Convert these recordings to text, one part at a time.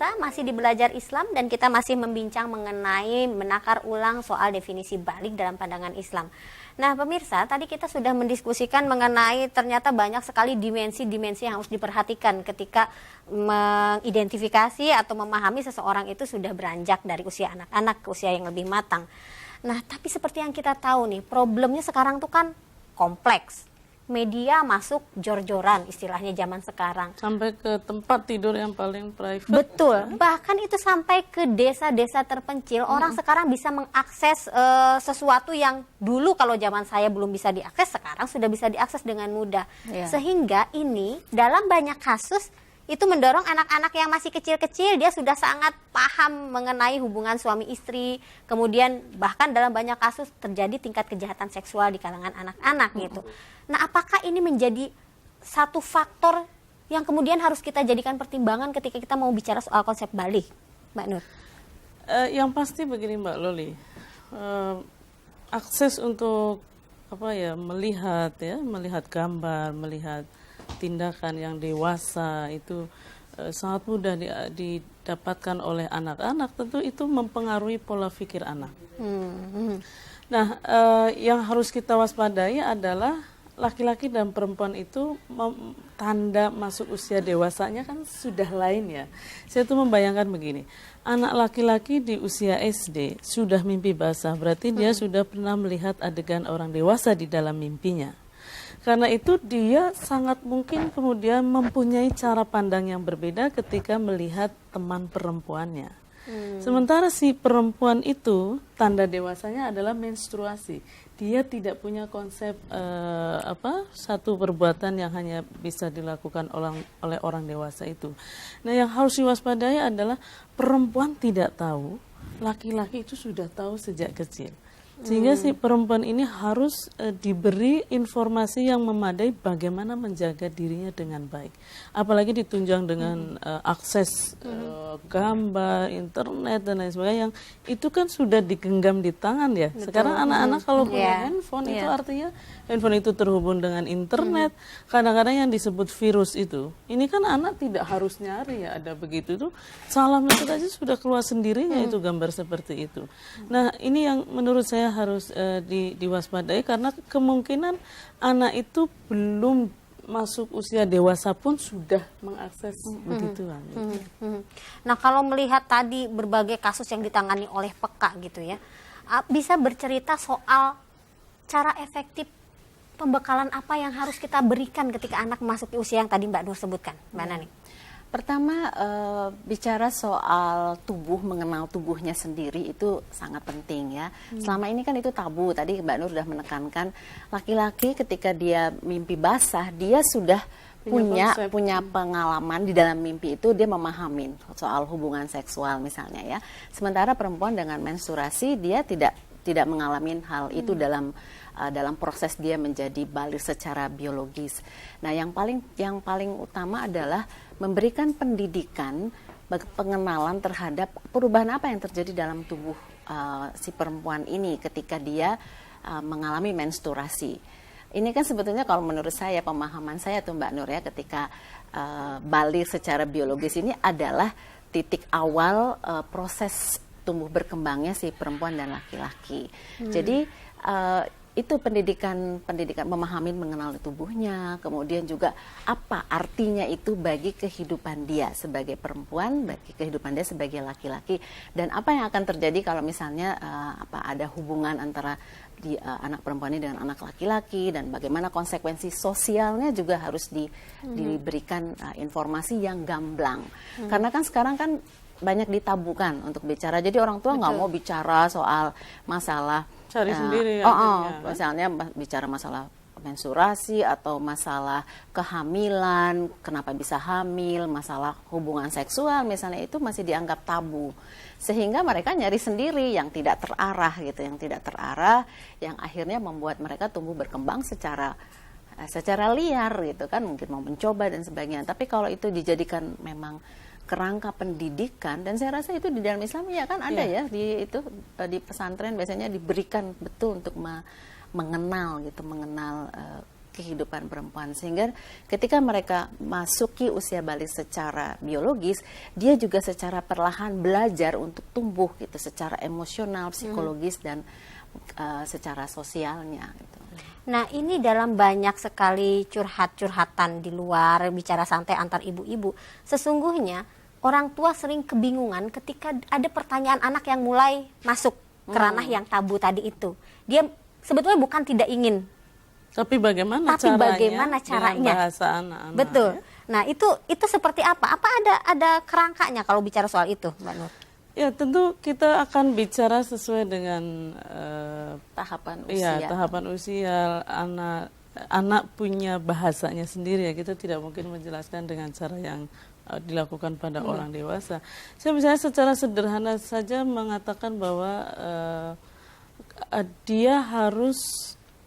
pemirsa, masih di Belajar Islam dan kita masih membincang mengenai menakar ulang soal definisi balik dalam pandangan Islam. Nah pemirsa, tadi kita sudah mendiskusikan mengenai ternyata banyak sekali dimensi-dimensi yang harus diperhatikan ketika mengidentifikasi atau memahami seseorang itu sudah beranjak dari usia anak-anak ke usia yang lebih matang. Nah tapi seperti yang kita tahu nih, problemnya sekarang tuh kan kompleks. Media masuk jor-joran istilahnya zaman sekarang. Sampai ke tempat tidur yang paling private. Betul, bahkan itu sampai ke desa-desa terpencil. Orang sekarang bisa mengakses sesuatu yang dulu kalau zaman saya belum bisa diakses, sekarang sudah bisa diakses dengan mudah. Sehingga ini dalam banyak kasus itu mendorong anak-anak yang masih kecil-kecil, dia sudah sangat paham mengenai hubungan suami istri. Kemudian bahkan dalam banyak kasus terjadi tingkat kejahatan seksual di kalangan anak-anak gitu. Nah, apakah ini menjadi satu faktor yang kemudian harus kita jadikan pertimbangan ketika kita mau bicara soal konsep balik, Mbak Nur? Yang pasti begini Mbak Loli, akses untuk melihat gambar, melihat tindakan yang dewasa itu sangat mudah didapatkan oleh anak-anak. Tentu itu mempengaruhi pola pikir anak. Nah, yang harus kita waspadai adalah laki-laki dan perempuan itu tanda masuk usia dewasanya kan sudah lain ya. Saya tuh membayangkan begini, anak laki-laki di usia SD sudah mimpi basah, berarti dia sudah pernah melihat adegan orang dewasa di dalam mimpinya. Karena itu dia sangat mungkin kemudian mempunyai cara pandang yang berbeda ketika melihat teman perempuannya. Sementara si perempuan itu tanda dewasanya adalah menstruasi. Dia tidak punya konsep satu perbuatan yang hanya bisa dilakukan oleh orang dewasa itu. Nah, yang harus diwaspadai adalah perempuan tidak tahu, laki-laki itu sudah tahu sejak kecil. Sehingga si perempuan ini harus diberi informasi yang memadai bagaimana menjaga dirinya dengan baik. Apalagi ditunjang dengan akses gambar, internet dan lain sebagainya, yang itu kan sudah digenggam di tangan ya. Betul. Sekarang anak-anak kalau punya handphone itu artinya handphone itu terhubung dengan internet. Kadang-kadang yang disebut virus itu, ini kan anak tidak harus nyari ya, ada begitu tuh. Salah itu aja sudah keluar sendirinya itu gambar seperti itu. Nah, ini yang menurut saya harus diwaspadai karena kemungkinan anak itu belum masuk usia dewasa pun sudah mengakses begituan. Nah, kalau melihat tadi berbagai kasus yang ditangani oleh PK gitu ya, bisa bercerita soal cara efektif pembekalan apa yang harus kita berikan ketika anak memasuki usia yang tadi Mbak Nur sebutkan, Mbak Nani? Pertama, bicara soal tubuh, mengenal tubuhnya sendiri itu sangat penting ya. Selama ini kan itu tabu. Tadi Mbak Nur sudah menekankan laki-laki ketika dia mimpi basah, dia sudah punya pengalaman di dalam mimpi itu, dia memahami soal hubungan seksual misalnya ya. Sementara perempuan dengan menstruasi dia tidak mengalami hal itu dalam proses dia menjadi balik secara biologis. Nah, yang paling utama adalah memberikan pendidikan, pengenalan terhadap perubahan apa yang terjadi dalam tubuh si perempuan ini ketika dia mengalami menstruasi. Ini kan sebetulnya kalau menurut saya, pemahaman saya tuh Mbak Nur ya, ketika balik secara biologis ini adalah titik awal proses tumbuh berkembangnya si perempuan dan laki-laki. Jadi itu pendidikan memahami, mengenal tubuhnya, kemudian juga apa artinya itu bagi kehidupan dia sebagai perempuan, bagi kehidupan dia sebagai laki-laki, dan apa yang akan terjadi kalau misalnya ada hubungan antara anak perempuan ini dengan anak laki-laki, dan bagaimana konsekuensi sosialnya juga harus diberikan informasi yang gamblang. Karena kan sekarang kan banyak ditabukan untuk bicara, jadi orang tua nggak mau bicara soal masalah cari sendiri misalnya bicara masalah menstruasi atau masalah kehamilan, kenapa bisa hamil, masalah hubungan seksual misalnya, itu masih dianggap tabu, sehingga mereka nyari sendiri yang tidak terarah gitu, yang akhirnya membuat mereka tumbuh berkembang secara liar gitu kan, mungkin mau mencoba dan sebagainya. Tapi kalau itu dijadikan memang kerangka pendidikan, dan saya rasa itu di dalam Islam ya kan ada ya, di pesantren biasanya diberikan betul untuk mengenal kehidupan perempuan. Sehingga ketika mereka masuki usia balik secara biologis, dia juga secara perlahan belajar untuk tumbuh gitu, secara emosional, psikologis, dan secara sosialnya gitu. Nah, ini dalam banyak sekali curhatan di luar, bicara santai antar ibu-ibu. Sesungguhnya orang tua sering kebingungan ketika ada pertanyaan anak yang mulai masuk ke ranah yang tabu tadi itu. Dia sebetulnya bukan tidak ingin, tapi bagaimana caranya dengan bahasa anak-anak. Betul. Ya? Nah, itu seperti apa? Apa ada kerangkanya kalau bicara soal itu, Mbak Nur? Ya, tentu kita akan bicara sesuai dengan tahapan usia. Tahapan usia. Anak punya bahasanya sendiri ya. Kita tidak mungkin menjelaskan dengan cara yang dilakukan pada orang dewasa. Saya misalnya secara sederhana saja mengatakan bahwa dia harus,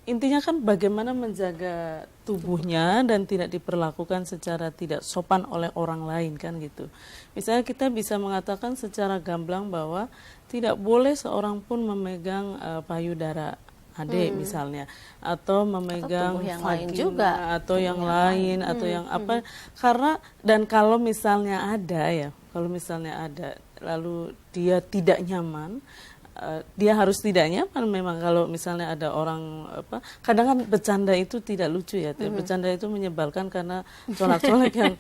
intinya kan bagaimana menjaga tubuhnya dan tidak diperlakukan secara tidak sopan oleh orang lain kan gitu. Misalnya kita bisa mengatakan secara gamblang bahwa tidak boleh seorang pun memegang payudara adik misalnya, atau memegang atau yang vagina, lain juga, atau yang lain atau yang apa, karena dan kalau misalnya ada lalu dia tidak nyaman, dia harus tidak nyaman. Memang kalau misalnya ada orang kadang kan bercanda itu tidak lucu ya, bercanda itu menyebalkan karena colak-colak yang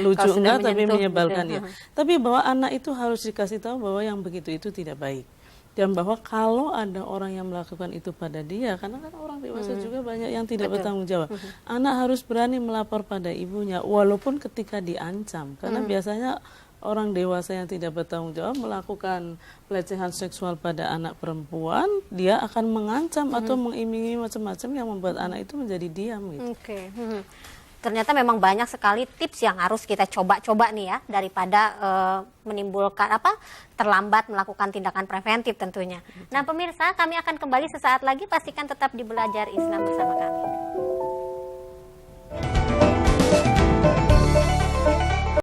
lucu enggak tapi menyebalkan ya. Tapi bahwa anak itu harus dikasih tahu bahwa yang begitu itu tidak baik. Dan bahwa kalau ada orang yang melakukan itu pada dia, karena kan orang dewasa juga banyak yang tidak bertanggung jawab. Anak harus berani melapor pada ibunya, walaupun ketika diancam. Karena biasanya orang dewasa yang tidak bertanggung jawab melakukan pelecehan seksual pada anak perempuan, dia akan mengancam atau mengiming-imingi macam-macam yang membuat anak itu menjadi diam gitu. Oke. Ternyata memang banyak sekali tips yang harus kita coba-coba nih ya, daripada menimbulkan terlambat melakukan tindakan preventif tentunya. Nah pemirsa, kami akan kembali sesaat lagi, pastikan tetap di Belajar Islam bersama kami.